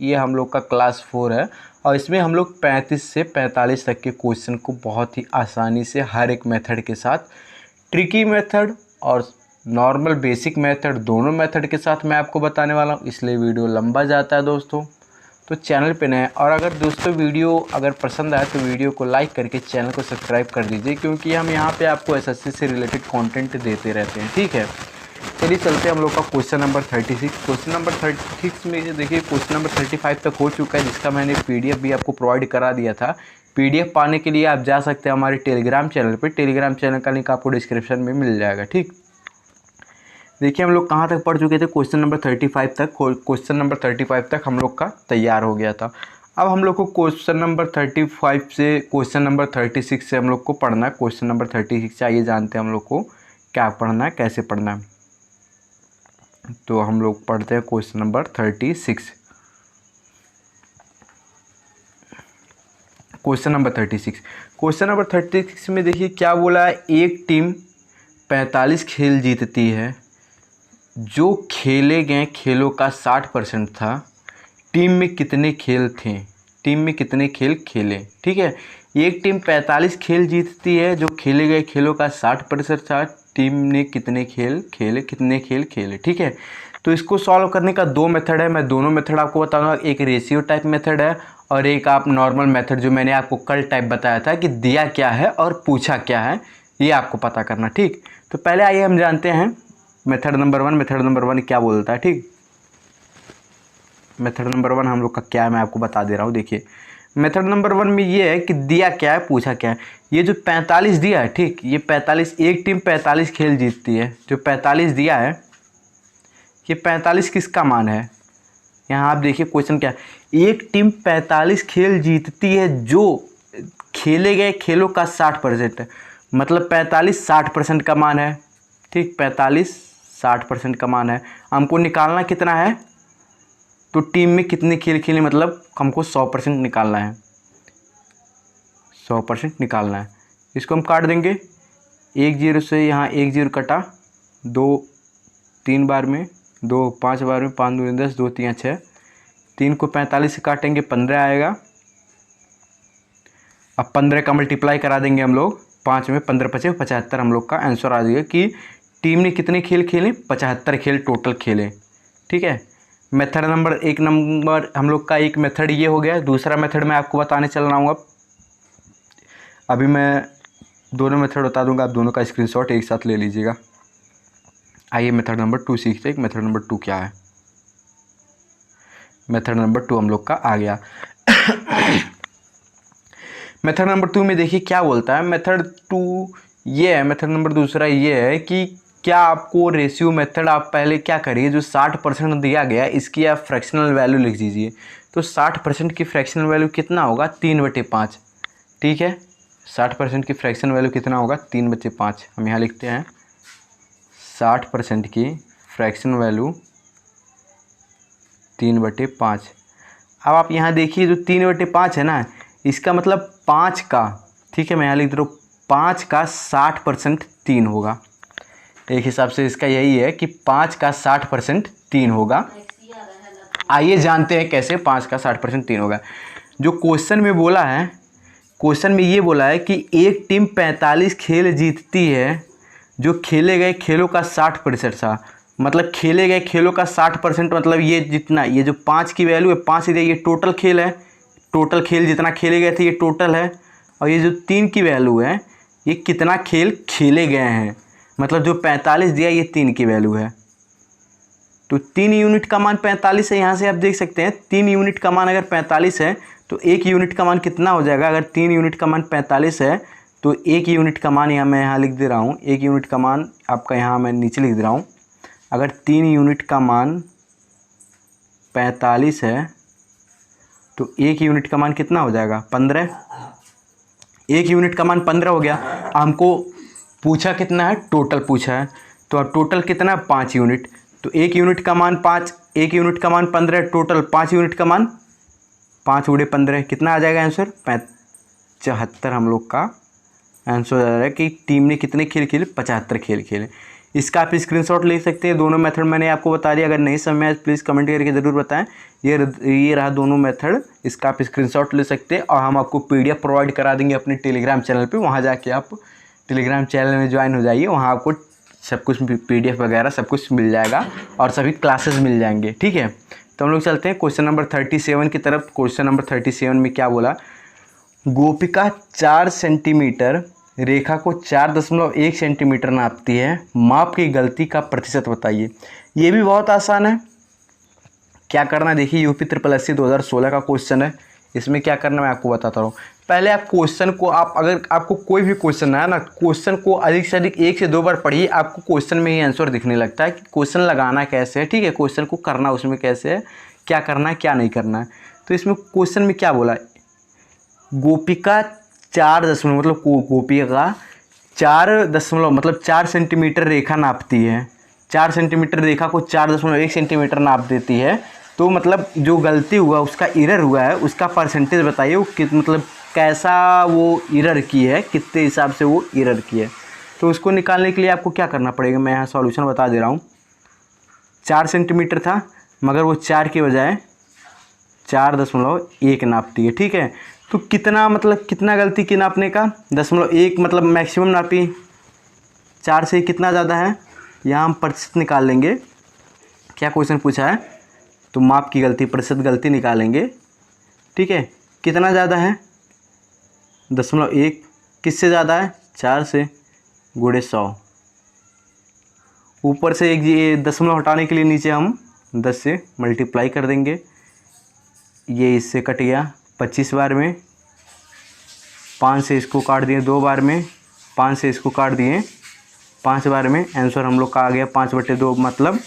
ये हम लोग का क्लास 4 है और इसमें हम लोग 35 से 45 तक के क्वेश्चन को बहुत ही आसानी से हर एक मेथड के साथ, ट्रिकी मेथड और नॉर्मल बेसिक मेथड, दोनों मेथड के साथ मैं आपको बताने वाला हूँ, इसलिए वीडियो लंबा जाता है दोस्तों। तो चैनल पे नए, और अगर दोस्तों वीडियो अगर पसंद आए तो वीडियो को लाइक करके चैनल को सब्सक्राइब कर दीजिए, क्योंकि हम यहाँ पे आपको एसएससी से रिलेटेड कंटेंट देते रहते हैं, ठीक है। चलिए चलते हैं हम लोग का क्वेश्चन नंबर 36। क्वेश्चन नंबर 36 में देखिए क्वेश्चन नंबर 35 तक हो चुका है, जिसका मैंने पीडीएफ भी आपको प्रोवाइड करा दिया था। पीडीएफ पाने के लिए आप जा सकते हैं हमारे टेलीग्राम चैनल पे, टेलीग्राम चैनल का लिंक आपको डिस्क्रिप्शन में मिल जाएगा, ठीक। देखिए हम लोग कहाँ तक पढ़ चुके थे, क्वेश्चन नंबर 35 तक। क्वेश्चन नंबर 35 तक हम लोग का तैयार हो गया था। अब हम लोग को क्वेश्चन नंबर 35 से क्वेश्चन नंबर 36 से हम लोग को पढ़ना है। क्वेश्चन नंबर 36 से आइए जानते हैं हम लोग को क्या पढ़ना है, कैसे पढ़ना है। तो हम लोग पढ़ते हैं question number 36। Question number 36, question number 36 में देखिए क्या बोला है, एक टीम 45 खेल जीतती है, जो खेले गए खेलों का 60% था। टीम में कितने खेल थे, टीम में कितने खेल खेले, ठीक है। एक टीम 45 खेल जीतती है, जो खेले गए खेलों का 60% था। टीम ने कितने खेल खेले, कितने खेल खेले, ठीक है। तो इसको सॉल्व करने का दो मेथड है, मैं दोनों मेथड आपको बताऊंगा। एक रेशियो टाइप मेथड है और एक आप नॉर्मल मेथड जो मैंने आपको कल टाइप बताया था कि दिया क्या है और पूछा क्या है, ये आपको पता करना, ठीक। तो पहले आइए हम जानते हैं मेथड नंबर 1। मेथड नंबर 1 क्या बोलता है, ठीक। मेथड नंबर 1 हम लोग का क्या है, मैं आपको बता दे रहा हूँ। देखिए मेथड नंबर 1 में ये है कि दिया क्या है, पूछा क्या है। ये जो 45 दिया है, ठीक, ये 45, एक टीम 45 खेल जीतती है, जो 45 दिया है, ये 45 किसका मान है। यहाँ आप देखिए क्वेश्चन क्या है, एक टीम 45 खेल जीतती है, जो खेले गए खेलों का 60% है। मतलब 45 60% का मान है, ठीक। 45 60% का मान है। हमको निकालना कितना है, तो टीम में कितने खेल खेले, मतलब हमको 100% निकालना है, 100% निकालना है। इसको हम काट देंगे, 1 0 से यहाँ 1 0 कटा, 2 3 बार में, 2 5 बार में, 5 2 10, 2 3 6, 3 को 45 से काटेंगे 15 आएगा। अब 15 का मल्टीप्लाई करा देंगे हम लोग 5 में, 15 5 75, हम लोग का आंसर आ जाएगा कि टीम ने कितने खेल खेले, 75 खेल टोटल खेले, ठीक है। मेथड नंबर 1 नंबर हम लोग का एक मेथड ये हो गया। दूसरा मेथड मैं आपको बताने चल रहा हूँ। अभी मैं दोनों मेथड बता दूंगा, आप दोनों का स्क्रीनशॉट एक साथ ले लीजिएगा। आइए मेथड नंबर 2 सीखते हैं। मेथड नंबर 2 क्या है। मेथड नंबर 2 हम लोग का आ गया। मेथड नंबर 2 में देखिए क्या बोलता है। मेथड 2 ये है, मेथड नंबर दूसरा ये है कि क्या आपको रेशियो मेथड, आप पहले क्या करिए, जो 60% दिया गया इसकी आप फ्रैक्शनल वैल्यू लिख दीजिए। तो 60% की फ्रैक्शनल वैल्यू कितना होगा, 3/5, ठीक है। 60% की फ्रैक्शन वैल्यू कितना होगा, 3/5। हम यहाँ लिखते हैं 60% की फ्रैक्शन वैल्यू 3/5। अब आप यहाँ देखिए जो 3/5 है ना, इसका मतलब 5 का, ठीक है, मैं यहाँ लिख दे रहा हूँ 5 का 60% 3 होगा। एक हिसाब से इसका यही है कि 5 का 60% 3 होगा। आइए जानते हैं कैसे 5 का 60% 3 होगा। जो क्वेश्चन में बोला है, क्वेश्चन में ये बोला है कि एक टीम 45 खेल जीतती है, जो खेले गए खेलों का 60% था। मतलब खेले गए खेलों का 60%, मतलब ये जितना, ये जो 5 की वैल्यू है, 5 ये टोटल खेल है, टोटल खेल जितना खेले गए थे ये टोटल है। और ये जो 3 की वैल्यू है, ये कितना खेल खेले गए हैं, मतलब जो 45 दिया ये 3 की वैल्यू है। तो 3 यूनिट का मान 45 है। यहाँ से आप देख सकते हैं 3 यूनिट का मान अगर 45 है तो 1 यूनिट का मान कितना हो जाएगा। अगर 3 यूनिट का मान 45 है तो 1 यूनिट का मान, यहाँ मैं यहाँ लिख दे रहा हूँ, 1 यूनिट का मान आपका यहाँ मैं नीचे लिख दे रहा हूँ। अगर 3 यूनिट का मान 45 है तो 1 यूनिट का मान कितना हो जाएगा, 15। 1 यूनिट का मान 15 हो गया। हमको पूछा कितना है, टोटल पूछा है, तो टोटल कितना, 5 यूनिट। तो 1 यूनिट का मान 5, 1 यूनिट का मान 15, टोटल 5 यूनिट का मान 5 × 15 कितना आ जाएगा आंसर, 75। हम लोग का आंसर आ रहा है कि टीम ने कितने खेल खेले, 75 खेल खेले। इसका आप स्क्रीनशॉट ले सकते हैं। दोनों मेथड मैंने आपको बता दिया। अगर नहीं समझ में आए प्लीज़ कमेंट करके ज़रूर बताएं। ये रहा दोनों मेथड, इसका आप स्क्रीनशॉट ले सकते हैं और हम आपको PDF प्रोवाइड करा देंगे अपने टेलीग्राम चैनल पे। वहाँ जाके आप टेलीग्राम चैनल में ज्वाइन हो जाइए, वहाँ आपको सब कुछ PDF वगैरह सब कुछ मिल जाएगा और सभी क्लासेस मिल जाएंगे, ठीक है। तो हम लोग चलते हैं क्वेश्चन नंबर 37 की तरफ। क्वेश्चन नंबर 37 में क्या बोला, गोपिका 4 सेंटीमीटर रेखा को 4.1 सेंटीमीटर नापती है, माप की गलती का प्रतिशत बताइए। ये भी बहुत आसान है। क्या करना है देखिए, UP SSSC 2016 का क्वेश्चन है। इसमें क्या करना है मैं आपको बताता हूँ। पहले आप क्वेश्चन को अगर आपको कोई भी क्वेश्चन है ना, क्वेश्चन को अधिक से अधिक 1 से 2 बार पढ़िए, आपको क्वेश्चन में ही आंसर दिखने लगता है कि क्वेश्चन लगाना कैसे है, ठीक है, क्वेश्चन को करना उसमें कैसे है, क्या करना है क्या नहीं करना है। तो इसमें क्वेश्चन में क्या बोला, गोपिका 4 मतलब गोपिका 4 सेंटीमीटर रेखा नापती है। 4 सेंटीमीटर रेखा को 4.1 सेंटीमीटर नाप देती है। तो मतलब जो गलती हुआ, उसका एरर हुआ है, उसका परसेंटेज बताइए। वो मतलब कैसा वो एरर की है, कितने हिसाब से वो एरर की है। तो उसको निकालने के लिए आपको क्या करना पड़ेगा, मैं यहाँ सॉल्यूशन बता दे रहा हूँ। 4 सेंटीमीटर था, मगर वो 4 के बजाय 4.1 नापती है, ठीक है। तो कितना मतलब कितना गलती की नापने का, 0.1 मतलब मैक्सिमम नापी, 4 से कितना ज़्यादा है, यहाँ हम प्रतिशत निकाल लेंगे। क्या क्वेश्चन पूछा है, तो माप की गलती प्रतिशत गलती निकालेंगे, ठीक है। कितना ज़्यादा है, 0.1, किससे ज़्यादा है, 4 से, गुणे 100। ऊपर से एक ये दशमलव हटाने के लिए नीचे हम 10 से मल्टीप्लाई कर देंगे। ये इससे कट गया 25 बार में, 5 से इसको काट दिए 2 बार में, 5 से इसको काट दिए 5 बार में। आंसर हम लोग का आ गया 5/2 मतलब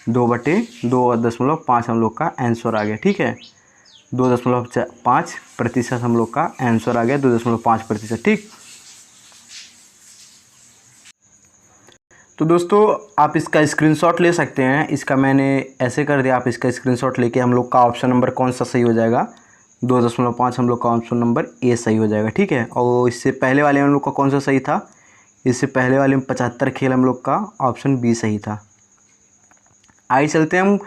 2/2.5 हम लोग का आंसर आ गया, ठीक है। 2.5% हम लोग का आंसर आ गया, 2.5%, ठीक। तो दोस्तों आप इसका स्क्रीनशॉट ले सकते हैं। इसका मैंने ऐसे कर दिया, आप इसका स्क्रीनशॉट लेके हम लोग का ऑप्शन नंबर कौन सा सही हो जाएगा, 2.5 हम लोग का ऑप्शन नंबर ए सही हो जाएगा, ठीक है। और इससे पहले वाले हम लोग का कौन सा सही था, इससे पहले वाले में 75 खेल हम लोग का ऑप्शन बी सही था। आइए चलते हैं हम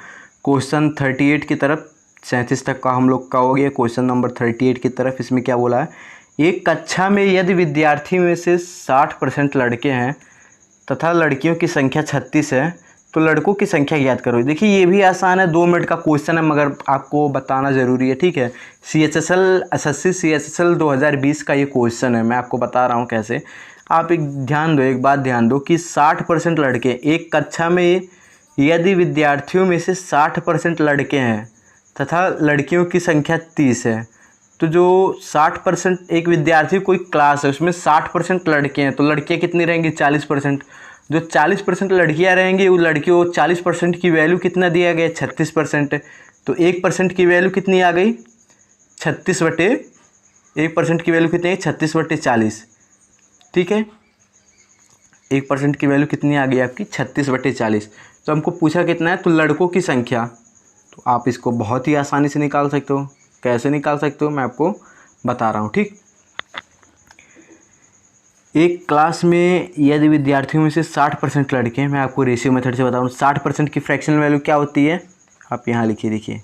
क्वेश्चन 38 की तरफ। 37 तक का हम लोग का हो गया, क्वेश्चन नंबर 38 की तरफ। इसमें क्या बोला है, एक कक्षा में यदि विद्यार्थी में से 60% लड़के हैं तथा लड़कियों की संख्या 36 है, तो लड़कों की संख्या ज्ञात करो। देखिए ये भी आसान है, 2 मिनट का क्वेश्चन है, मगर आपको बताना ज़रूरी है, ठीक है। SSC CHSL 2020 का ये क्वेश्चन है, मैं आपको बता रहा हूँ कैसे। आप एक बात ध्यान दो कि 60% लड़के, एक कक्षा में यदि विद्यार्थियों में से 60% लड़के हैं तथा लड़कियों की संख्या 30 है, तो जो 60% एक विद्यार्थी कोई क्लास है उसमें 60% लड़के हैं, तो लड़कियां कितनी रहेंगी, 40%। जो 40% लड़कियां रहेंगी, वो लड़कियों 40% की वैल्यू कितना दिया गया, 36%। तो 1% की वैल्यू कितनी आ गई, 1% की वैल्यू कितनी है, 36/40, ठीक है। 1% की वैल्यू कितनी आ गई आपकी, 36/40। तो हमको पूछा कितना है, तो लड़कों की संख्या। तो आप इसको बहुत ही आसानी से निकाल सकते हो। कैसे निकाल सकते हो मैं आपको बता रहा हूँ, ठीक। एक क्लास में यदि विद्यार्थियों में से 60% लड़के हैं, मैं आपको रेशियो मेथड से बता रहा हूँ। 60% की फ्रैक्शनल वैल्यू क्या होती है, आप यहाँ लिखिए, देखिए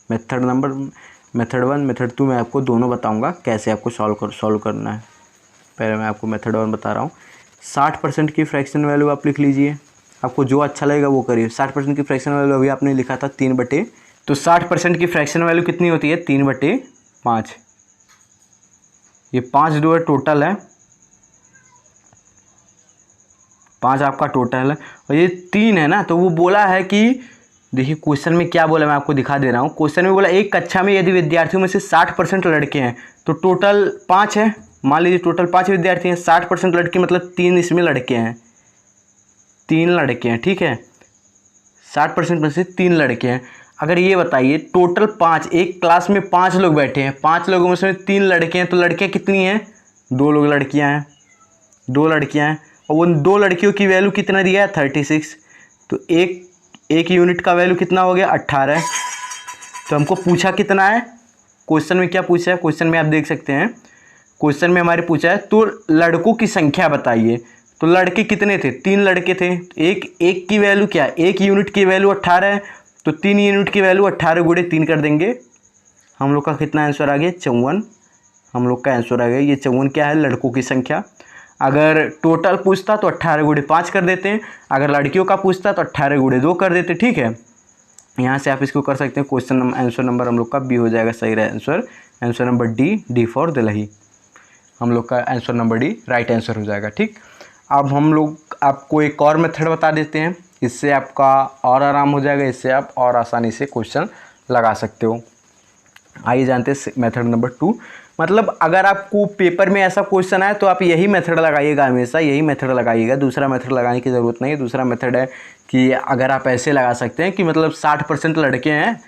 मेथड 1 मेथड 2 मैं आपको दोनों बताऊँगा कैसे आपको सॉल्व करना है। पहले मैं आपको मेथड 1 बता रहा हूँ। 60% की फ्रैक्शन वैल्यू आप लिख लीजिए, आपको जो अच्छा लगेगा वो करिए। 60% की फ्रैक्शन वैल्यू अभी आपने लिखा था 3/, तो 60% की फ्रैक्शन वैल्यू कितनी होती है, 3/5। ये 5 जो है टोटल है, 5 आपका टोटल है, और ये 3 है ना। तो वो बोला है कि देखिए क्वेश्चन में क्या बोला, मैं आपको दिखा दे रहा हूँ। क्वेश्चन में बोला एक कक्षा में यदि विद्यार्थियों में से 60% लड़के हैं, तो टोटल 5 है। मान लीजिए टोटल 5 विद्यार्थी हैं, 60% लड़के मतलब 3 इसमें लड़के हैं, 3 लड़के हैं, ठीक है। 60% में से 3 लड़के हैं। अगर ये बताइए टोटल 5, एक क्लास में 5 लोग बैठे हैं, 5 लोगों में से 3 लड़के हैं, तो लड़कियां कितनी हैं, 2 लोग लड़कियां हैं, 2 लड़कियां हैं। और उन 2 लड़कियों की वैल्यू कितना दिया है, 36। तो एक यूनिट का वैल्यू कितना हो गया, 18। तो हमको पूछा कितना है, क्वेश्चन में क्या पूछा है, क्वेश्चन में आप देख सकते हैं, क्वेश्चन में हमारे पूछा है तो लड़कों की संख्या बताइए। तो लड़के कितने थे, 3 लड़के थे। एक की वैल्यू क्या, 1 यूनिट की वैल्यू 18 है, तो 3 यूनिट की वैल्यू 18 गुणे 3 कर देंगे। हम लोग का कितना आंसर आ गया, 54। हम लोग का आंसर आ गया ये 54 क्या है, लड़कों की संख्या। अगर टोटल पूछता तो 18 गुणे 5 कर देते हैं, अगर लड़कियों का पूछता तो 18 गुणे 2 कर देते। ठीक है, यहाँ से आप इसको कर सकते हैं। क्वेश्चन आंसर नंबर हम लोग का बी हो जाएगा सही answer. Answer number D for Delhi. हम लोग का answer number D right answer हो जाएगा। ठीक, अब हम लोग आपको एक और मेथड बता देते हैं, इससे आपका और आराम हो जाएगा, इससे आप और आसानी से क्वेश्चन लगा सकते हो। आइए जानते हैं मेथड नंबर 2। मतलब अगर आपको पेपर में ऐसा क्वेश्चन आए तो आप यही मेथड लगाइएगा, हमेशा यही मेथड लगाइएगा, दूसरा मेथड लगाने की ज़रूरत नहीं है। दूसरा मेथड है कि अगर आप ऐसे लगा सकते हैं कि मतलब 60% लड़के हैं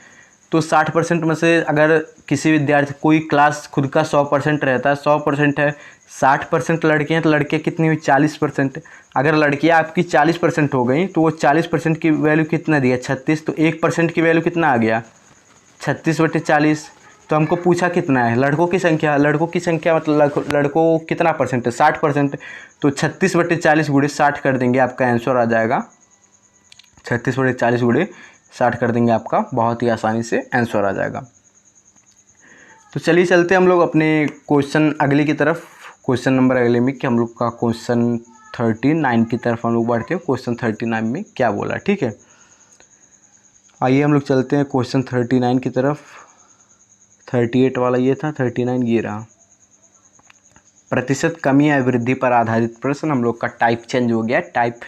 तो 60% में से अगर किसी विद्यार्थी, कोई क्लास खुद का 100% रहता है, 100% है, 60% लड़के हैं तो लड़के कितनी हुई, 40%। अगर लड़कियां आपकी 40% हो गई तो वो 40% की वैल्यू कितना दिया, 36। तो 1% की वैल्यू कितना आ गया, 36/40। तो हमको पूछा कितना है, लड़कों की संख्या। लड़कों की संख्या मतलब लड़कों कितना परसेंट है, 60%। तो 36/40 गुणे 60 कर देंगे, आपका आंसर आ जाएगा 36/40 गुणे 60 कर देंगे, आपका बहुत ही आसानी से आंसर आ जाएगा। तो चलिए चलते हम लोग अपने क्वेश्चन अगले की तरफ। क्वेश्चन नंबर अगले में कि हम लोग का क्वेश्चन 39 की तरफ हम लोग बढ़ते हैं। क्वेश्चन 39 में क्या बोला, ठीक है। आइए हम लोग चलते हैं क्वेश्चन 39 की तरफ। 38 वाला ये था, 39 ये रहा। प्रतिशत कमी या वृद्धि पर आधारित प्रश्न। हम लोग का टाइप चेंज हो गया, टाइप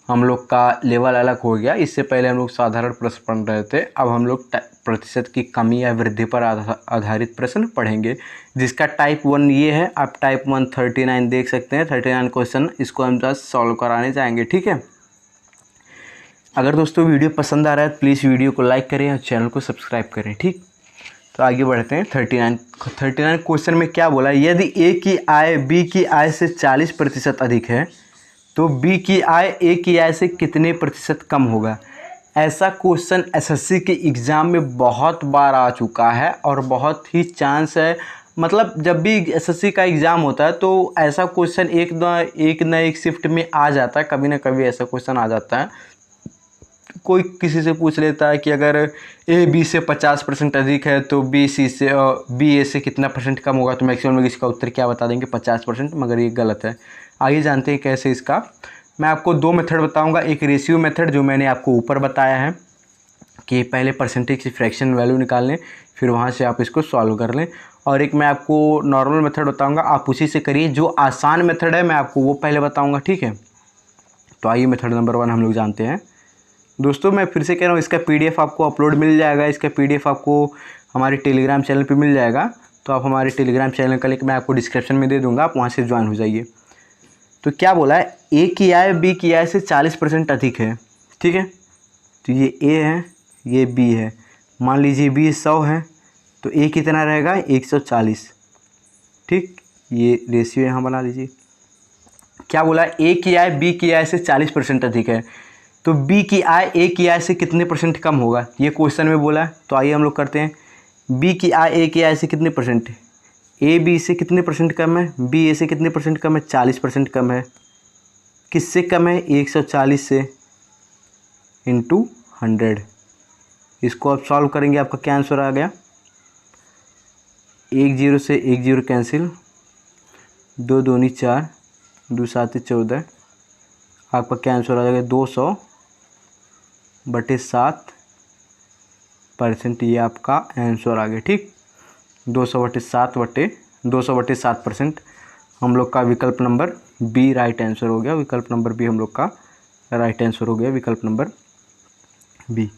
हम लोग का लेवल अलग हो गया। इससे पहले हम लोग साधारण प्रश्न पढ़ रहे थे, अब हम लोग प्रतिशत की कमी या वृद्धि पर आधारित प्रश्न पढ़ेंगे, जिसका टाइप 1 ये है। आप टाइप 1 39 देख सकते हैं, 39 क्वेश्चन, इसको हम जस्ट सॉल्व कराने जाएंगे, ठीक है। अगर दोस्तों वीडियो पसंद आ रहा है प्लीज़ वीडियो को लाइक करें और चैनल को सब्सक्राइब करें, ठीक। तो आगे बढ़ते हैं। 39 क्वेश्चन में क्या बोला, यदि ए की आय बी की आय से 40% अधिक है तो बी की आय ए की आय से कितने प्रतिशत कम होगा। ऐसा क्वेश्चन एसएससी के एग्ज़ाम में बहुत बार आ चुका है और बहुत ही चांस है, मतलब जब भी एसएससी का एग्ज़ाम होता है तो ऐसा क्वेश्चन एक न एक शिफ्ट में आ जाता है, कभी ना कभी ऐसा क्वेश्चन आ जाता है। कोई किसी से पूछ लेता है कि अगर ए बी से 50% अधिक है तो बी ए से कितना परसेंट कम होगा, तो मैक्सिमम लोग इसका उत्तर क्या बता देंगे, 50%, मगर ये गलत है। आइए जानते हैं कैसे इसका। मैं आपको 2 मेथड बताऊंगा, एक रेशियो मेथड जो मैंने आपको ऊपर बताया है कि पहले परसेंटेज की फ्रैक्शन वैल्यू निकाल लें, फिर वहाँ से आप इसको सॉल्व कर लें, और एक मैं आपको नॉर्मल मेथड बताऊँगा, आप उसी से करिए। जो आसान मेथड है मैं आपको वो पहले बताऊँगा, ठीक है। तो आइए मेथड नंबर 1 हम लोग जानते हैं। दोस्तों मैं फिर से कह रहा हूँ, इसका PDF आपको अपलोड मिल जाएगा, इसका PDF आपको हमारे टेलीग्राम चैनल पे मिल जाएगा। तो आप हमारे टेलीग्राम चैनल का लिंक मैं आपको डिस्क्रिप्शन में दे दूँगा, आप वहाँ से ज्वाइन हो जाइए। तो क्या बोला है, ए की आय बी की आय से 40% अधिक है, ठीक है। तो ये ए है, ये बी है। मान लीजिए बी 100 है तो ए कितना रहेगा, 140, ठीक। ये रेशियो यहाँ बना लीजिए। क्या बोला, ए की आय बी की आय से 40% अधिक है तो बी की आय ए की आय से कितने परसेंट कम होगा, ये क्वेश्चन में बोला है। तो आइए हम लोग करते हैं। बी की आय ए की आय से कितने परसेंट है, ए बी से कितने परसेंट कम है, बी ए से कितने परसेंट कम है, 40% कम है। किससे कम है, 140 से, इंटू 100। इसको आप सॉल्व करेंगे, आपका क्या आंसर आ गया, 1 0 से 1 0 कैंसिल, 2 दूनी 4, 2 7 14, आपका क्या आंसर आ जाएगा 200/7%। ये आपका आंसर आ गया, ठीक। 200/7% हम लोग का विकल्प नंबर बी राइट आंसर हो गया। विकल्प नंबर बी हम लोग का राइट आंसर हो गया, विकल्प नंबर बी।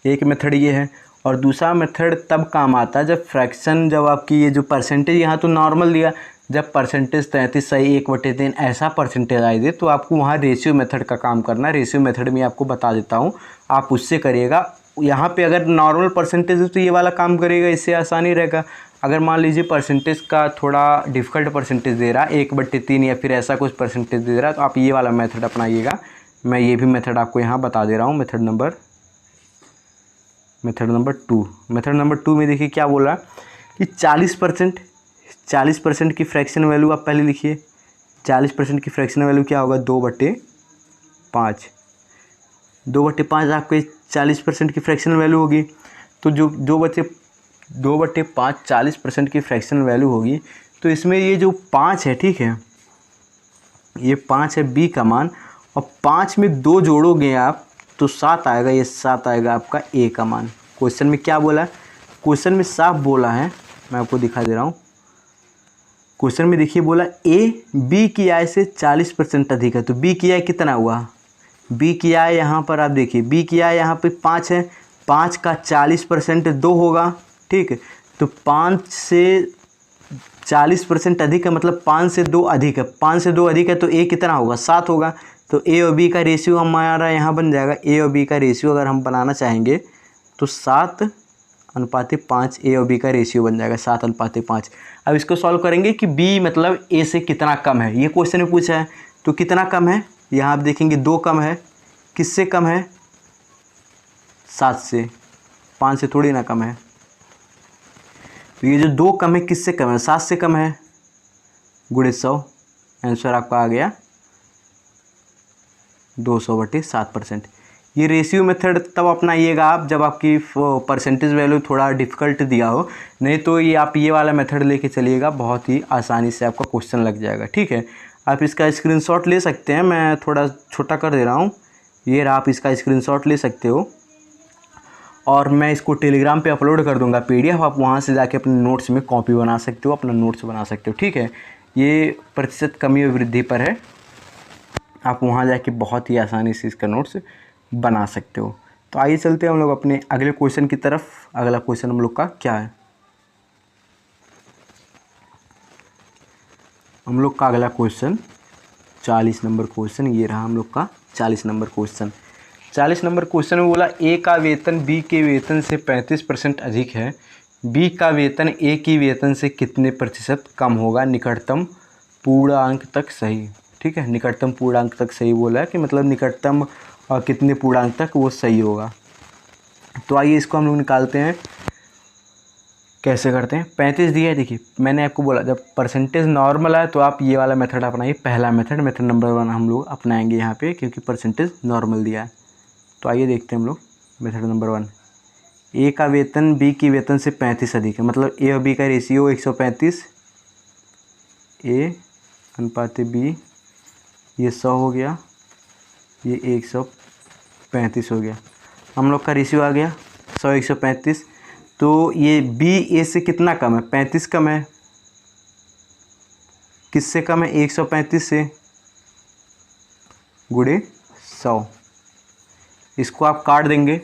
एक मेथड ये है, और दूसरा मेथड तब काम आता है जब फ्रैक्शन, जब आपकी ये जो परसेंटेज यहाँ तो नॉर्मल दिया, जब परसेंटेज 33 सही 1/3 ऐसा परसेंटेज आई दे तो आपको वहाँ रेशियो मेथड का काम करना है। रेशियो मेथड में आपको बता देता हूँ, आप उससे करिएगा। यहाँ पे अगर नॉर्मल परसेंटेज है तो ये वाला काम करिएगा, इससे आसानी रहेगा। अगर मान लीजिए परसेंटेज का थोड़ा डिफ़िकल्ट परसेंटेज दे रहा है, 1/3 या फिर ऐसा कुछ परसेंटेज दे रहा है, तो आप ये वाला मेथड अपनाइएगा। मैं ये भी मेथड आपको यहाँ बता दे रहा हूँ, मेथड नंबर 2। मेथड नंबर 2 में देखिए क्या बोल रहा है कि 40% की फ्रैक्शन वैल्यू आप पहले लिखिए, 40% की फ्रैक्शनल वैल्यू क्या होगा, 2/5। 2/5 आपके 40% की फ्रैक्शनल वैल्यू होगी। तो जो 2/5 40% की फ्रैक्शनल वैल्यू होगी, तो इसमें ये जो 5 है, ठीक है, ये 5 है बी का मान, और 5 में 2 जोड़ोगे आप तो 7 आएगा, ये 7 आएगा आपका ए का मान। क्वेश्चन में क्या बोला है, क्वेश्चन में साफ बोला है, मैं आपको दिखा दे रहा हूँ। क्वेश्चन में देखिए बोला ए बी की आय से 40% अधिक है, तो बी की आय कितना हुआ, बी की आय यहाँ पर आप देखिए, बी की आय यहाँ पे 5 है, 5 का 40% 2 होगा, ठीक है। तो 5 से 40% अधिक है, मतलब 5 से 2 अधिक है, 5 से 2 अधिक है तो ए कितना होगा, 7 होगा। तो ए और बी का रेशियो हमारा यहाँ बन जाएगा, ए और बी का रेशियो अगर हम बनाना चाहेंगे तो 7:5 ए और बी का रेशियो बन जाएगा 7:5। अब इसको सॉल्व करेंगे कि बी मतलब ए से कितना कम है, ये क्वेश्चन में पूछा है, तो कितना कम है, यहाँ आप देखेंगे 2 कम है, किससे कम है, 7 से, 5 से थोड़ी ना कम है। तो ये जो 2 कम है किससे कम है, 7 से कम है, गुणे 100, आंसर आपका आ गया 200/7%। ये रेशियो मेथड तब अपनाइएगा आप जब आपकी परसेंटेज वैल्यू थोड़ा डिफ़िकल्ट दिया हो, नहीं तो ये आप ये वाला मेथड लेके चलिएगा, बहुत ही आसानी से आपका क्वेश्चन लग जाएगा, ठीक है। आप इसका स्क्रीनशॉट ले सकते हैं, मैं थोड़ा छोटा कर दे रहा हूँ, ये रहा, आप इसका स्क्रीनशॉट ले सकते हो, और मैं इसको टेलीग्राम पे अपलोड कर दूंगा PDF, आप वहाँ से जाके अपने नोट्स में कॉपी बना सकते हो, अपना नोट्स बना सकते हो, ठीक है। ये प्रतिशत कमी और वृद्धि पर है, आप वहाँ जाके बहुत ही आसानी से इसका नोट्स बना सकते हो। तो आइए चलते हैं हम लोग अपने अगले क्वेश्चन की तरफ। अगला क्वेश्चन हम लोग का क्या है, हम लोग का अगला क्वेश्चन 40 नंबर क्वेश्चन, ये रहा हम लोग का 40 नंबर क्वेश्चन। 40 नंबर क्वेश्चन में बोला ए का वेतन बी के वेतन से 35% अधिक है, बी का वेतन ए की वेतन से कितने प्रतिशत कम होगा, निकटतम पूर्णांक तक सही, ठीक है। निकटतम पूर्णांक तक सही बोला है कि मतलब निकटतम कितने पूर्णांक तक वो सही होगा। तो आइए इसको हम लोग निकालते हैं, कैसे करते हैं। 35 दिया है, देखिए मैंने आपको बोला जब परसेंटेज नॉर्मल है तो आप ये वाला मेथड अपनाइए, पहला मेथड नंबर 1 हम लोग अपनाएंगे यहाँ पे, क्योंकि परसेंटेज नॉर्मल दिया है। तो आइए देखते हैं हम लोग मेथड नंबर 1। ए का वेतन बी की वेतन से 35 अधिक है, मतलब ए और बी का रेशियो 135, A/B, ये 100 हो गया, ये 135 हो गया, हम लोग का रेशियो आ गया 100/135। तो ये बी ए से कितना कम है, 35 कम है, किससे कम है, 135 से, गुणे 100। इसको आप काट देंगे,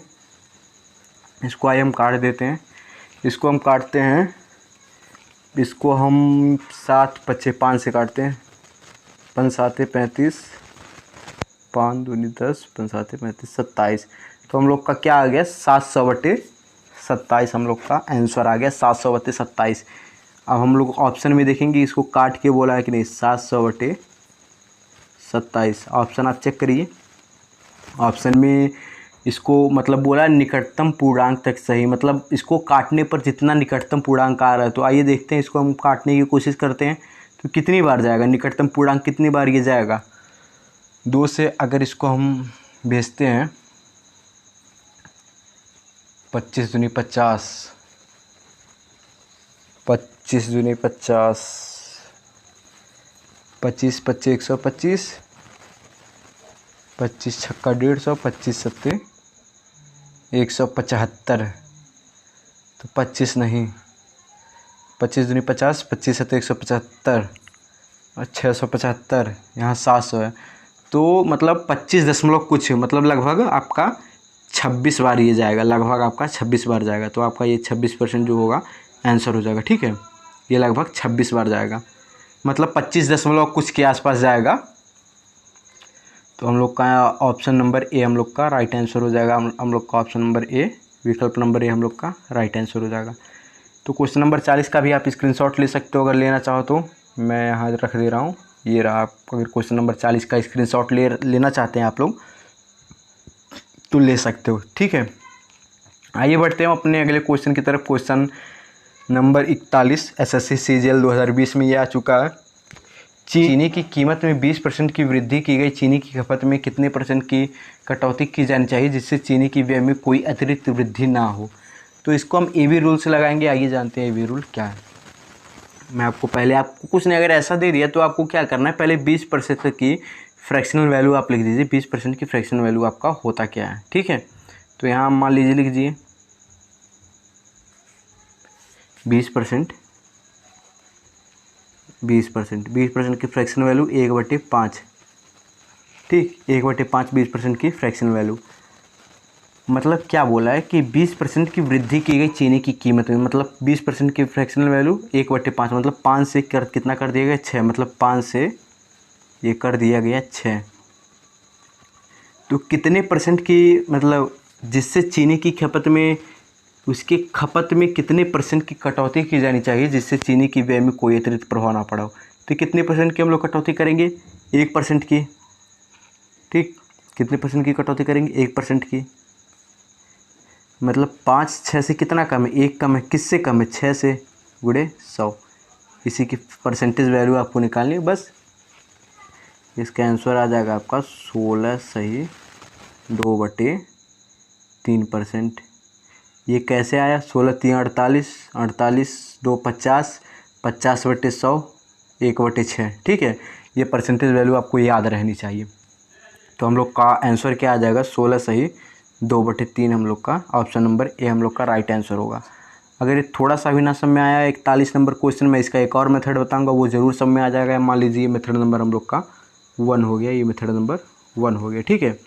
इसको आइए हम काट देते हैं, इसको हम काटते हैं, इसको हम 7×5 से काटते हैं, 5×7 = 35, 5×2 = 10, 5×7 = 35, 27। तो हम लोग का क्या आ गया, 700/27 हम लोग का आंसर आ गया, 700/27। अब हम लोग ऑप्शन में देखेंगे, इसको काट के बोला है कि नहीं, 700/27 ऑप्शन आप चेक करिए। ऑप्शन में इसको मतलब बोला निकटतम पूर्णांक तक सही, मतलब इसको काटने पर जितना निकटतम पूर्णांक आ रहा है। तो आइए देखते हैं, इसको हम काटने की कोशिश करते हैं तो कितनी बार जाएगा, निकटतम पूर्णांक कितनी बार ये जाएगा। 2 से अगर इसको हम भेजते हैं, 25 दूनी 50, 25 दूनी 50, 25 25 125, 25 छक्का 150, 25 सत्ते 175। तो 25 नहीं, 25 दूनी 50, 25 सत्ते 175 और 675, यहाँ 700 है। तो मतलब 25 दशमलव कुछ, मतलब लगभग आपका 26 बार ये जाएगा, लगभग आपका 26 बार जाएगा। तो आपका ये 26% जो होगा आंसर हो जाएगा, ठीक है। ये लगभग 26 बार जाएगा, मतलब 25 दशमलव कुछ के आसपास जाएगा। तो हम लोग का ऑप्शन नंबर ए हम लोग का राइट आंसर हो जाएगा, हम लोग का ऑप्शन नंबर ए, विकल्प नंबर ए हम लोग का राइट आंसर हो जाएगा। तो क्वेश्चन नंबर 40 का भी आप स्क्रीनशॉट ले सकते हो, अगर लेना चाहो तो मैं यहाँ रख दे रहा हूँ, ये रहा। आप अगर क्वेश्चन नंबर 40 का स्क्रीनशॉट लेना चाहते हैं आप लोग तो ले सकते हो, ठीक है। आइए बढ़ते हैं अपने अगले क्वेश्चन की तरफ। क्वेश्चन नंबर 41 SSC CGL 2020 में ये आ चुका है चीनी की कीमत में 20% की वृद्धि की गई, चीनी की खपत में कितने % की कटौती की जानी चाहिए जिससे चीनी की व्यय में कोई अतिरिक्त वृद्धि ना हो। तो इसको हम AB रूल से लगाएंगे। आइए जानते हैं AB रूल क्या है। मैं आपको कुछ नहीं, अगर ऐसा दे दिया तो आपको क्या करना है, पहले 20% की फ्रैक्शनल वैल्यू आप लिख दीजिए। 20% की फ्रैक्शनल वैल्यू आपका होता क्या है, ठीक है। तो यहाँ मान लीजिए लिख दीजिए 20% की फ्रैक्शन वैल्यू 1/5, ठीक, 1/5 20% की फ्रैक्शन वैल्यू। मतलब क्या बोला है कि 20% की वृद्धि की गई चीनी की कीमत में, मतलब 20% की फ्रैक्शनल वैल्यू 1/5, मतलब 5 से कितना कर दिया गया, 6, मतलब 5 से ये कर दिया गया 6। तो कितने % की, मतलब जिससे चीनी की खपत में, उसके खपत में कितने % की कटौती की जानी चाहिए जिससे चीनी की व्यय में कोई अतिरिक्त प्रभाव ना पड़ा हो। तो कितने % की हम लोग कटौती करेंगे, 1% की, ठीक। कितने % की कटौती करेंगे, 1% की। मतलब 5 6 से कितना कम है, 1 कम है, किससे कम है, 6 से, गुणे 100। इसी की परसेंटेज वैल्यू आपको निकालनी है बस। इसका आंसर आ जाएगा आपका 16 सही 2/3%। ये कैसे आया, 16 3 48, 48 2 50, 50/100, 1/6, ठीक है। ये परसेंटेज वैल्यू आपको याद रहनी चाहिए। तो हम लोग का आंसर क्या आ जाएगा, 16 सही 2/3 हम लोग का ऑप्शन नंबर ए हम लोग का राइट आंसर होगा। अगर ये थोड़ा सा भी ना समझ में आया, 41 नंबर क्वेश्चन में इसका एक और मेथड बताऊंगा, वो ज़रूर समझ में आ जाएगा। मान लीजिए मेथड नंबर हम लोग का 1 हो गया, ये मेथड नंबर 1 हो गया, ठीक है।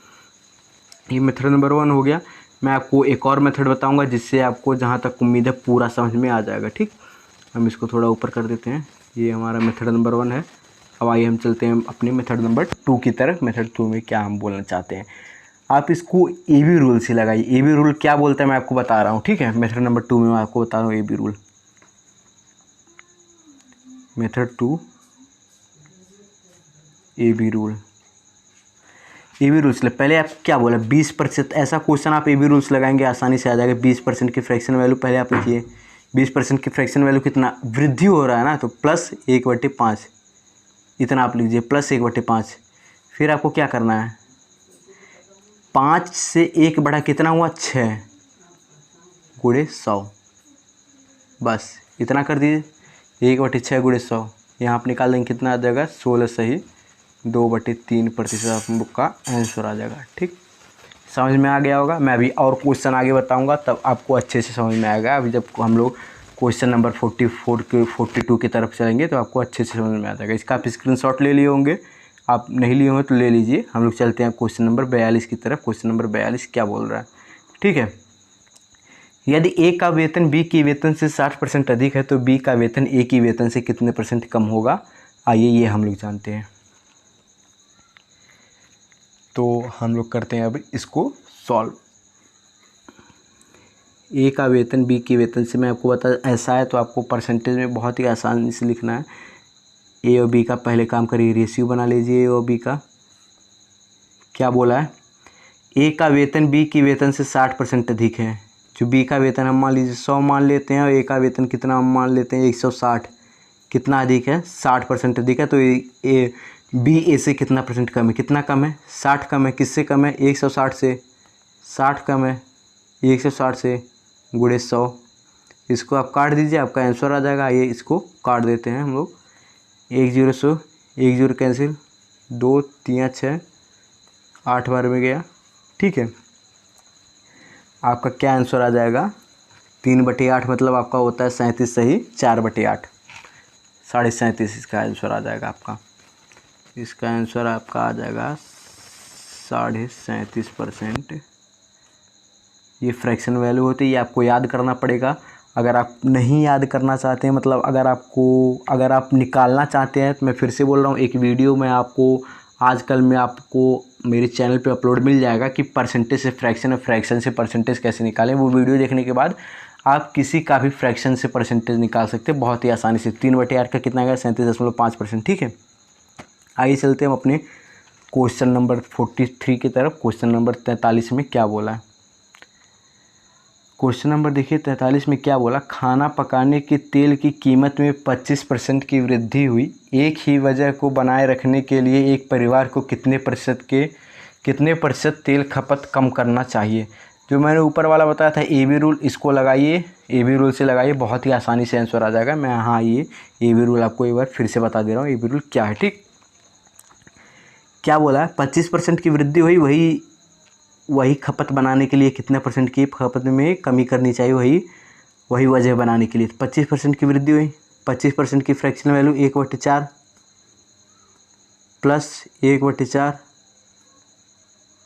ये मेथड नंबर 1 हो गया। मैं आपको एक और मेथड बताऊंगा जिससे आपको जहाँ तक उम्मीद है पूरा समझ में आ जाएगा, ठीक। हम इसको थोड़ा ऊपर कर देते हैं। ये हमारा मेथड नंबर 1 है। अब आइए हम चलते हैं अपने मेथड नंबर 2 की तरफ। मेथड 2 में क्या हम बोलना चाहते हैं, आप इसको AB रूल से लगाइए। AB रूल क्या बोलता है मैं आपको बता रहा हूँ, ठीक है। मेथड नंबर 2 में मैं आपको बता रहा हूँ AB rule. Method 2 AB rule. AB rules पहले आप क्या बोला, 20%। ऐसा क्वेश्चन आप AB रूल्स लगाएंगे आसानी से आ जाएगा। 20% की फ्रैक्शन वैल्यू पहले आप लिखिए। 20% की फ्रैक्शन वैल्यू कितना, वृद्धि हो रहा है ना, तो प्लस 1/5 इतना आप लीजिए, प्लस 1/5। फिर आपको क्या करना है, 5 से 1 बढ़ा कितना हुआ, 6 गुणे 100, बस इतना कर दीजिए। 1/6 गुणे 100, यहाँ आप निकाल देंगे कितना आ जाएगा, 16 सही 2/3% आप लोग का आंसर आ जाएगा, ठीक। समझ में आ गया होगा। मैं अभी और क्वेश्चन आगे बताऊंगा तब आपको अच्छे से समझ में आएगा। अभी जब हम लोग क्वेश्चन नंबर 42 की तरफ चलेंगे तो आपको अच्छे से समझ में आ जाएगा। इसका आप स्क्रीनशॉट ले लिए होंगे, आप नहीं लिए होंगे तो ले लीजिए। हम लोग चलते हैं क्वेश्चन नंबर 42 की तरफ। क्वेश्चन नंबर 42 क्या बोल रहा है, ठीक है। यदि ए का वेतन बी की वेतन से 60% अधिक है तो बी का वेतन ए की वेतन से कितने % कम होगा। आइए ये हम लोग जानते हैं। तो हम लोग करते हैं अब इसको सॉल्व। ए का वेतन बी के वेतन से, मैं आपको बता, ऐसा है तो आपको परसेंटेज में बहुत ही आसानी से लिखना है। ए और बी का पहले काम करिए, रेशियो बना लीजिए। ए और बी का क्या बोला है, ए का वेतन बी की वेतन से 60% अधिक है। जो बी का वेतन हम मान लीजिए 100 मान लेते हैं और ए का वेतन कितना हम मान लेते हैं 160। कितना अधिक है, 60% अधिक है। तो ए बी ए से कितना % कम है, कितना कम है, 60 कम है। किससे कम है, 160 से। 60 कम है 160 से, गुणे 100। इसको आप काट दीजिए, आपका आंसर आ जाएगा। ये इसको काट देते हैं हम लोग। 1 0 100, 1 0 कैंसिल, 2 3 6, 8 बार में गया, ठीक है। आपका क्या आंसर आ जाएगा, 3/8, मतलब आपका होता है 37 सही 4/8, 37.5 इसका आंसर आ जाएगा आपका। इसका आंसर आपका आ जाएगा 37.5%। ये फ्रैक्शन वैल्यू होती है, ये आपको याद करना पड़ेगा। अगर आप नहीं याद करना चाहते हैं, मतलब अगर आप निकालना चाहते हैं, तो मैं फिर से बोल रहा हूँ, एक वीडियो में आपको आजकल में आपको मेरे चैनल पे अपलोड मिल जाएगा कि परसेंटेज से फ्रैक्शन और फ्रैक्शन से परसेंटेज कैसे निकालें। वो वीडियो देखने के बाद आप किसी का भी फ्रैक्शन से परसेंटेज निकाल सकते हैं बहुत ही आसानी से। 3/8 का कितना गया, 37.5%, ठीक है। आइए चलते हैं हम अपने क्वेश्चन नंबर 43 की तरफ। क्वेश्चन नंबर 43 में क्या बोला है। क्वेश्चन नंबर देखिए 43 में क्या बोला, खाना पकाने के तेल की कीमत में 25% की वृद्धि हुई। एक ही वजह को बनाए रखने के लिए एक परिवार को कितने प्रतिशत तेल खपत कम करना चाहिए। जो मैंने ऊपर वाला बताया था ए बी रूल, इसको लगाइए, ए बी रूल से लगाइए, बहुत ही आसानी से आंसर आ जाएगा। मैं हाँ ये ए बी रूल आपको एक बार फिर से बता दे रहा हूँ, ए बी रूल क्या है। ठीक, क्या बोला है, 25% की वृद्धि हुई, वही खपत बनाने के लिए कितने परसेंट की खपत में कमी करनी चाहिए, वही वजह बनाने के लिए 25% की वृद्धि हुई। 25% की फ्रैक्शनल वैल्यू 1/4 प्लस 1/4,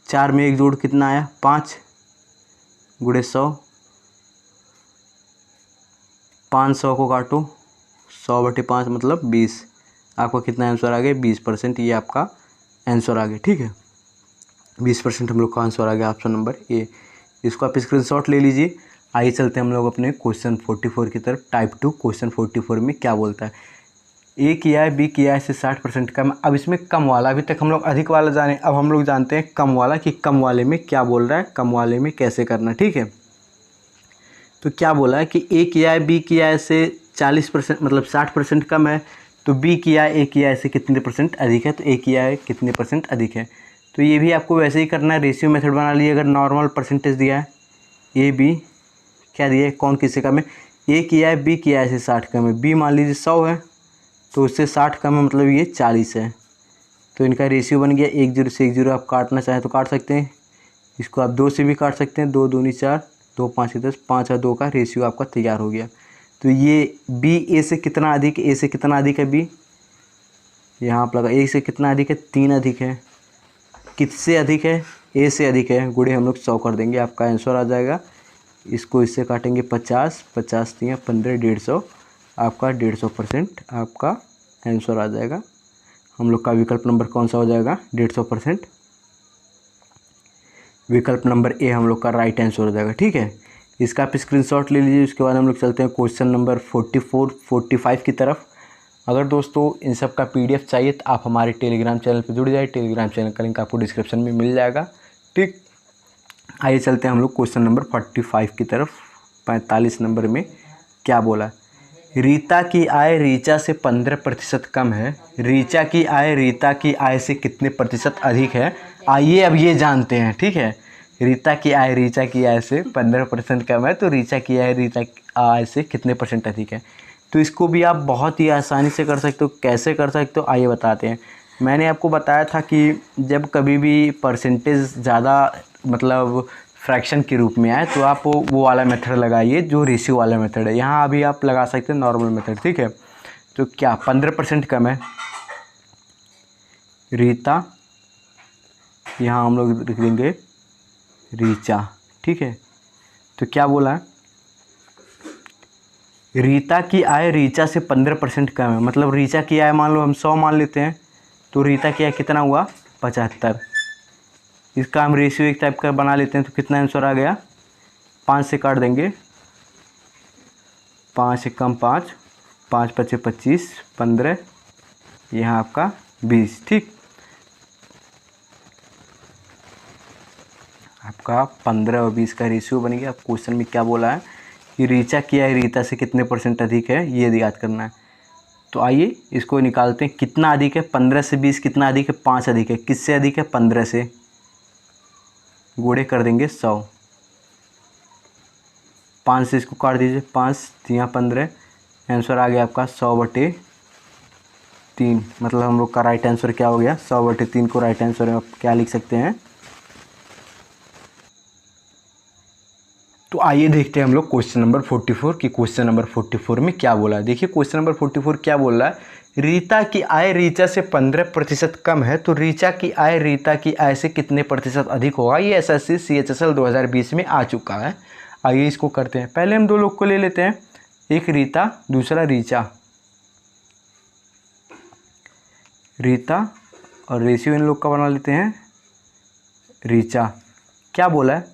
4 में 1 जोड़ कितना आया 5 गुणे 100, 500 को काटो 100/5 मतलब 20। आपका कितना आंसर आ गया 20%, ये आपका आंसर आ गया। ठीक है, 20% हम लोग का आंसर आ गया ऑप्शन नंबर ए। इसको आप स्क्रीनशॉट ले लीजिए। आइए चलते हैं हम लोग अपने क्वेश्चन 44 की तरफ। टाइप 2 क्वेश्चन 44 में क्या बोलता है, ए किया है बी किया है से 60% कम। अब इसमें कम वाला, अभी तक हम लोग अधिक वाला जाने, अब हम लोग जानते हैं कम वाला कि कम वाले में क्या बोल रहा है, कम वाले में कैसे करना। ठीक है, तो क्या बोला है कि ए किया है बी किया है से 40% मतलब 60% कम है, तो बी किया है ए किया है से कितने परसेंट अधिक है, तो ए किया है कितने परसेंट अधिक है। तो ये भी आपको वैसे ही करना है, रेशियो मेथड बना लिए। अगर नॉर्मल परसेंटेज दिया है ए बी, क्या दिया है, कौन किससे कम है, ए किया है बी किया है से 60 कम है, बी मान लीजिए 100 है तो उससे 60 कम है, मतलब ये 40 है। तो इनका रेशियो बन गया 10 से 10। आप काटना चाहें तो काट सकते हैं, इसको आप 2 से भी काट सकते हैं, 2 दूनी 4, 2 5 10, 5 और 2 का रेशियो आपका तैयार हो गया। तो ये बी ए से कितना अधिक, ए से कितना अधिक है बी, यहाँ आप लगा, ए से कितना अधिक है 3 अधिक है, किससे अधिक है, ए से अधिक है, गुणे हम लोग 100 कर देंगे, आपका आंसर आ जाएगा। इसको इससे काटेंगे 50, 50 3 15, 150, आपका 150% आपका आंसर आ जाएगा। हम लोग का विकल्प नंबर कौन सा हो जाएगा 150%, विकल्प नंबर ए हम लोग का राइट आंसर हो जाएगा। ठीक है, इसका आप स्क्रीनशॉट ले लीजिए। उसके बाद हम लोग चलते हैं क्वेश्चन नंबर 44 45 की तरफ। अगर दोस्तों इन सब का PDF चाहिए तो आप हमारे टेलीग्राम चैनल पर जुड़ जाइए, टेलीग्राम चैनल का लिंक आपको डिस्क्रिप्शन में मिल जाएगा। ठीक, आइए चलते हैं हम लोग क्वेश्चन नंबर 45 की तरफ। 45 नंबर में क्या बोला, रीता की आय रीचा से 15% कम है, रीचा की आय रीता की आय से कितने प्रतिशत अधिक है। आइए अब ये जानते हैं। ठीक है, रीता की आय रीचा की आय से 15% कम है, तो रीचा की आय रीता की आय से कितने परसेंट अधिक है। तो इसको भी आप बहुत ही आसानी से कर सकते हो। कैसे कर सकते हो आइए बताते हैं। मैंने आपको बताया था कि जब कभी भी परसेंटेज ज़्यादा मतलब फ्रैक्शन के रूप में आए तो आप वो वाला मेथड लगाइए जो रेशियो वाला मेथड है। यहाँ अभी आप लगा सकते हैं नॉर्मल मेथड। ठीक है, तो क्या 15% कम है रीता, यहाँ हम लोग लिख देंगे रीचा। ठीक है, तो क्या बोला है, रीता की आय रीचा से 15% कम है, मतलब रीचा की आय मान लो हम 100 मान लेते हैं, तो रीता की आय कितना हुआ 75। इसका हम रेशियो एक टाइप का बना लेते हैं, तो कितना आंसर आ गया 5 से काट देंगे, 5 एकम 5, 5 पचे 25, 15, यहाँ आपका 20। ठीक, आपका 15 और 20 का रेशियो बन गया। अब क्वेश्चन में क्या बोला है कि रीचा की आय रीता से कितने परसेंट अधिक है, ये याद करना है। तो आइए इसको निकालते हैं, कितना अधिक है 15 से 20 कितना अधिक है 5 अधिक है, किससे अधिक है 15 से, गुणे कर देंगे 100, 5 से इसको काट दीजिए, 5 3 15, आंसर आ गया आपका 100/3। मतलब हम लोग का राइट आंसर क्या हो गया 100/3 को राइट आंसर आप क्या लिख सकते हैं। तो आइए देखते हैं हम लोग क्वेश्चन नंबर 44 की क्वेश्चन नंबर 44 में क्या बोला है। देखिए क्वेश्चन नंबर 44 क्या बोल रहा है, रीता की आय रीचा से 15% कम है, तो रीचा की आय रीता की आय से कितने प्रतिशत अधिक होगा। ये SSC CHSL 2020 में आ चुका है। आइए इसको करते हैं। पहले हम दो लोग को ले लेते हैं, एक रीता दूसरा रीचा, रीता और रेशियो इन लोग का बना लेते हैं रीचा। क्या बोला है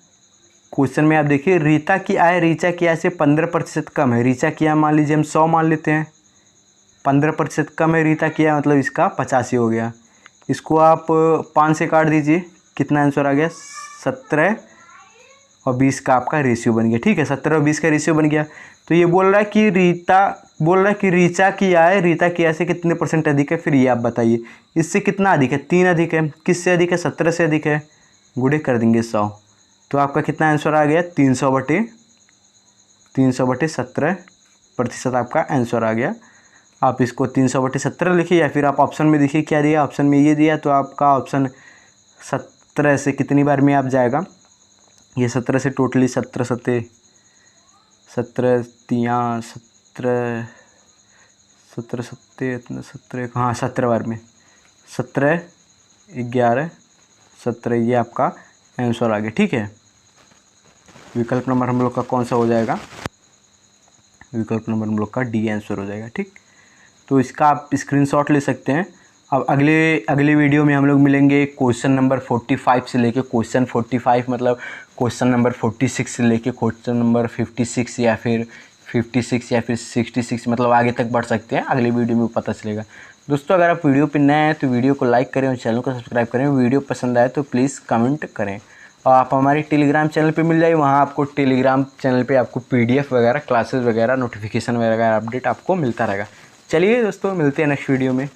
क्वेश्चन में, आप देखिए रीता की आय रीचा की आय से 15% कम है, रीचा की आय मान लीजिए हम 100 मान लेते हैं, 15% कम है रीता की आय, मतलब इसका 85 हो गया। इसको आप 5 से काट दीजिए, कितना आंसर आ गया 17 और 20 का आपका रेशियो बन गया। ठीक है, 17 और 20 का रेशियो बन गया। तो ये बोल रहा है कि रीचा की आय रीता की आय से कितने % अधिक है, फिर ये आप बताइए। इससे कितना अधिक है, 3 अधिक है। किससे अधिक है, 17 से अधिक है। गुणे कर देंगे 100, तो आपका कितना आंसर आ गया, 300/17% आपका आंसर आ गया। आप इसको 300/17 लिखिए, या फिर आप ऑप्शन में देखिए क्या दिया, ऑप्शन में ये दिया, तो आपका ऑप्शन 17 से कितनी बार में आप जाएगा, ये 17 से टोटली 17 17 17 17 17 17 17 हाँ 17 बार में, 17 11 17, ये आपका आंसर आ गया। ठीक है, विकल्प नंबर हम लोग का कौन सा हो जाएगा, विकल्प नंबर हम लोग का डी आंसर हो जाएगा। ठीक, तो इसका आप स्क्रीनशॉट ले सकते हैं। अब अगले वीडियो में हम लोग मिलेंगे क्वेश्चन नंबर 45 से लेके क्वेश्चन 45 मतलब क्वेश्चन नंबर 46 से लेके क्वेश्चन नंबर 56 या फिर 56 या फिर 66, मतलब आगे तक बढ़ सकते हैं। अगले वीडियो में पता चलेगा। दोस्तों, अगर आप वीडियो पे नए हैं तो वीडियो को लाइक करें और चैनल को सब्सक्राइब करें। वीडियो पसंद आए तो प्लीज़ कमेंट करें, और आप हमारे टेलीग्राम चैनल पे मिल जाइए। वहाँ आपको टेलीग्राम चैनल पे आपको PDF वगैरह, क्लासेस वगैरह, नोटिफिकेशन वगैरह अपडेट आपको मिलता रहेगा। चलिए दोस्तों, मिलते हैं नेक्स्ट वीडियो में।